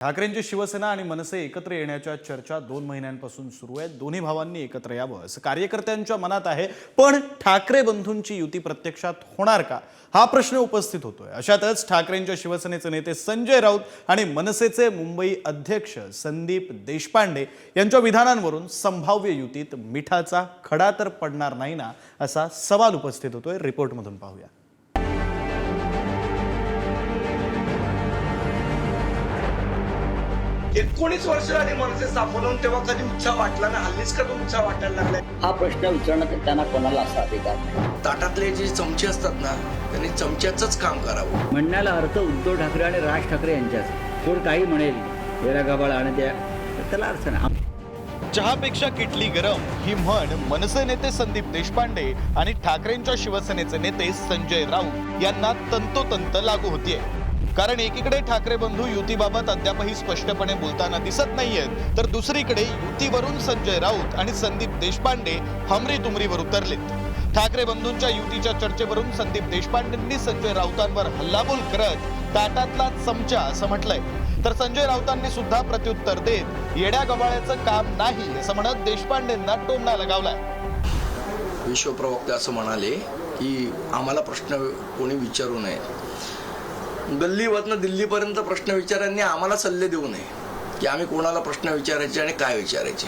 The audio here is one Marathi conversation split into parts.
ठाकरेंची शिवसेना आणि मनसे एकत्र येण्याच्या चर्चा 2 महिन्यांपासून सुरू आहेत। दोन्ही भावांनी एकत्र यावं असं कार्यकर्त्यांच्या मनात आहे, पण ठाकरे बंधूंची युती प्रत्यक्षात होणार का हा प्रश्न उपस्थित होतोय। अशातच ठाकरेंच्या शिवसेनेचे नेते संजय राऊत आणि मनसेचे मुंबई अध्यक्ष संदीप देशपांडे यांच्या विधानांवरून संभाव्य युतीत मिठाचा खडा तर पडणार नाही ना असा सवाल उपस्थित होतोय। रिपोर्टमधून पाहूया। 19 वर्ष झाली मनसे स्थापन तेव्हा कधी उत्साह वाटला ना, हल्लीच का तो उत्साह वाटायला लागलाय? हा प्रश्न विचारण्यात त्यांना कोणाला असा अधिकार नाही। ताटातले जे चमचे असतात ना, त्यांनी चमच्याचंच काम करावं। म्हणण्याला अर्थ उद्धव ठाकरे आणि राज ठाकरे यांच्याच। कोण काही म्हणेल येरा गबाळ आणि त्याला अर्थ नाही। चहापेक्षा किटली गरम ही म्हण मनसे नेते संदीप देशपांडे आणि ठाकरेंच्या शिवसेनेचे नेते संजय राऊत यांना तंतोतंत लागू होतीये। कारण एकीकडे ठाकरे बंधू युतीबाबत अद्यापही स्पष्टपणे बोलताना दिसत नाहीयेत, तर दुसरीकडे युतीवरून संजय राऊत आणि संदीप देशपांडे हमरी तुमरीवर उतरलेत। ठाकरे बंधूंच्या युतीच्या चर्चेवरून संदीप देशपांडेंनी संजय राऊतांवर हल्लाबोल करत ताटातला चमचा असं म्हटलंय, तर संजय राऊतांनी सुद्धा प्रत्युत्तर देत येड्या गबाळ्याचं काम नाही असं म्हणत देशपांडेंना टोमणा लगावलाय। विश्वप्रवक्ते असं म्हणाले की आम्हाला प्रश्न कोणी विचारू नये, गल्लीवरनं दिल्लीपर्यंत प्रश्न विचारांनी आम्हाला सल्ले देऊ नये की आम्ही कोणाला प्रश्न विचारायचे आणि काय विचारायचे।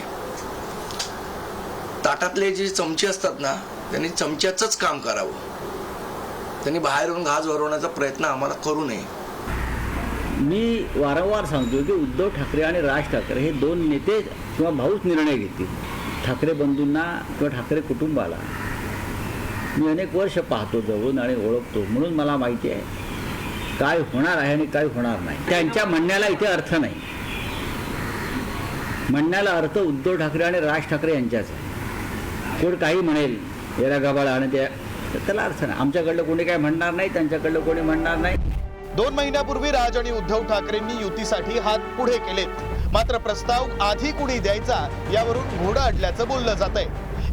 ताटातले जे चमचे असतात ना, त्यांनी चमच्याचंच काम करावं। त्यांनी बाहेरून घास भरवण्याचा प्रयत्न आम्हाला करू नये। मी वारंवार सांगतो की उद्धव ठाकरे आणि राज ठाकरे हे दोन नेते किंवा भाऊच निर्णय घेतील। ठाकरे बंधूंना किंवा ठाकरे कुटुंबाला मी अनेक वर्ष पाहतो जवळून आणि ओळखतो, म्हणून मला माहिती आहे काय होणार आहे आणि काय होणार नाही। त्यांच्या म्हणण्याला इथे अर्थ नाही। म्हणण्याला अर्थ उद्धव ठाकरे आणि राज ठाकरे यांच्याच आहे। कोण काही म्हणेल येरा गबाळ आणि त्याला अर्थ नाही। आमच्याकडलं कोणी काय म्हणणार नाही, त्यांच्याकडलं कोणी म्हणणार नाही। 2 महिन्यापूर्वी राज आणि उद्धव ठाकरेंनी युतीसाठी हात पुढे केलेत, मात्र प्रस्ताव आधी कुणी द्यायचा यावरून घोडं अडल्याचं बोललं जातंय।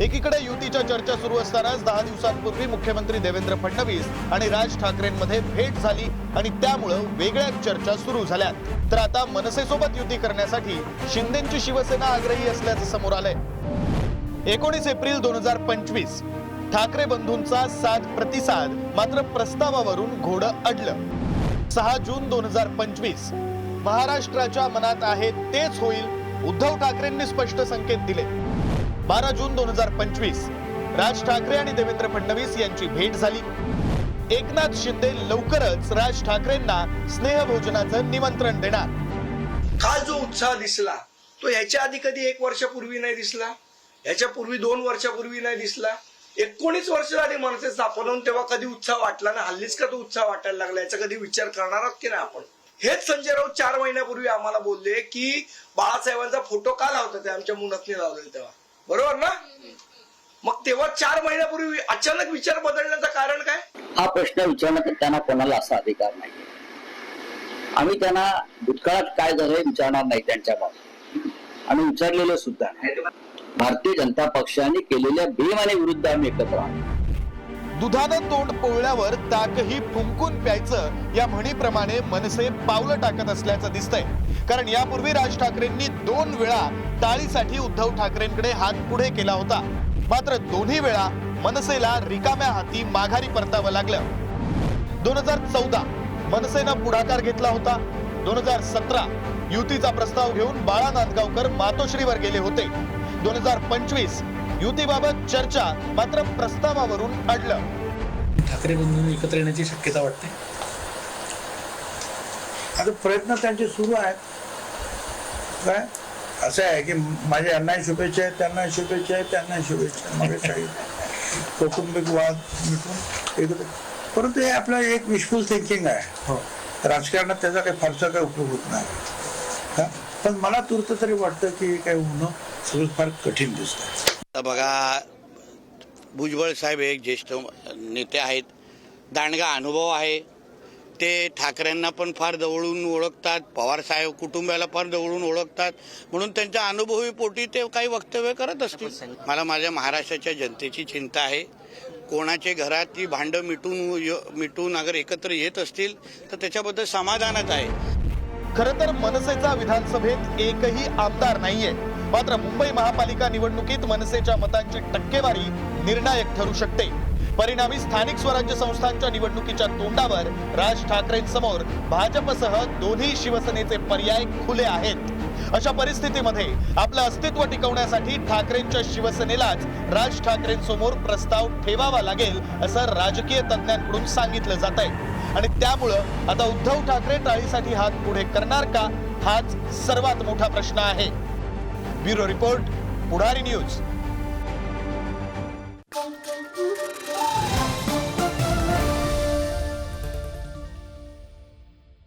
एकीकडे युतीच्या चर्चा सुरू असतानाच 10 दिवसांपूर्वी मुख्यमंत्री देवेंद्र फडणवीस आणि राज ठाकरेंमध्ये भेट झाली आणि त्यामुळे वेगळ्या चर्चा सुरू झाल्या। तर आता मनसेसोबत युती करण्यासाठी शिंदेंची शिवसेना आग्रही असल्याचं समोर आलंय। 19 एप्रिल 2025 ठाकरे बंधूंचा साथ प्रतिसाद, मात्र प्रस्तावावरून घोडं अडलं। 6 जून 2025 महाराष्ट्राच्या मनात आहे तेच होईल, उद्धव ठाकरेंनी स्पष्ट संकेत दिले। 12 जून 2025 राज ठाकरे आणि देवेंद्र फडणवीस यांची भेट झाली। एकनाथ शिंदे लवकरच राज ठाकरेंना स्नेहभोजनाचं निमंत्रण देणार। काल जो उत्साह दिसला तो याच्या आधी कधी 1 वर्षापूर्वी नाही दिसला, याच्या पूर्वी 2 वर्षापूर्वी नाही दिसला। 19 वर्ष झाली मनसे स्थापन तेव्हा कधी उत्साह वाटला ना, हल्लीच का तो उत्साह वाटायला लागला? याचा कधी विचार करणार आहोत की नाही आपण? हेच संजय राऊत 4 महिन्यापूर्वी आम्हाला बोलले की बाळासाहेबांचा फोटो का लावतात ते आमच्या मुलातनी लावलेला तेव्हा, बरोबर ना? मग तेव्हा 4 महिन्यापूर्वी अचानक विचार बदलण्याचं कारण काय? हा प्रश्न विचारण्यात त्यांना कोणाला असा अधिकार नाही। आम्ही त्यांना भूतकाळात काय झालंय विचारणार नाही त्यांच्या बाबतीत, आणि विचारलेलं सुद्धा नाही। भारतीय जनता पक्षाने केलेल्या बेईमानी विरुद्ध आम्ही एकत्र आहोत। दुधानं तोंड पोळल्यावर ताकही फुंकून प्यायचं या म्हणीप्रमाणे मनसे पावलं टाकत असल्याचं दिसतंय। कारण यापूर्वी राज ठाकरेंनी 2 वेळा टाळीसाठी उद्धव ठाकरेंकडे हात पुढे केला होता, मात्र दोन्ही वेळा मनसेला रिकाम्या हाती माघारी परतावं लागलं। 2014 मनसेनं पुढाकार घेतला होता। 2017 युतीचा प्रस्ताव घेऊन बाळा नांदगावकर मातोश्रीवर गेले होते। 2025 युतीबाबत चर्चा, मात्र प्रस्तावावरून अडलं। ठाकरे बंधूंनी एकत्र येण्याची शक्यता वाटते। आता प्रयत्न त्यांचे सुरू आहेत। काय असं आहे की माझ्या यांनाही शुभेच्छा आहेत, त्यांनाही शुभेच्छा आहेत, त्यांनाही शुभेच्छा। मग काही कौटुंबिक वाद मिटून एकत्र, परंतु हे आपलं एक विशफुल थिंकिंग आहे। राजकारणात त्याचा काही फारसा काही उपयोग होत नाही। पण मला तूर्त तरी वाटतं की काही होणं सगळं फार कठीण दिसतं। बघा, भुजबळ साहेब एक ज्येष्ठ नेते आहेत, दांडगा अनुभव आहे। ते ठाकरेंना पण फार जवळून ओळखतात, पवार साहेब कुटुंबाला फार जवळून ओळखतात, म्हणून त्यांच्या अनुभवी पोटी ते काही वक्तव्य करत असतील। मला माझ्या महाराष्ट्राच्या जनतेची चिंता आहे। कोणाचे घरातली भांडं मिटून अगर एकत्र येत असतील तर त्याच्याबद्दल समाधानच आहे। खरं तर मनसेचा विधानसभेत एकही आमदार नाहीये, मात्र मुंबई महापालिका निवडणुकीत मनसेच्या मतांची टक्केवारी निर्णायक ठरू शकते. परिणामी स्थानिक स्वराज्य संस्थांच्या निवडणुकीच्या तोंडावर राज ठाकरेंसमोर भाजपसह दोन्ही शिवसेनेचे पर्याय खुले आहेत. अशा परिस्थितीमध्ये आपलं अस्तित्व टिकवण्यासाठी ठाकरेंच्या शिवसेनेलाच राज ठाकरेंसमोर प्रस्ताव ठेवावा लागेल असं राजकीय तज्ञांकडून सांगितलं जात आहे. आणि त्यामुळं आता उद्धव ठाकरे टाळीसाठी हात पुढे करणार का, हाच सर्वात मोठा प्रश्न आहे. ब्युरो रिपोर्ट, पुढारी न्यूज.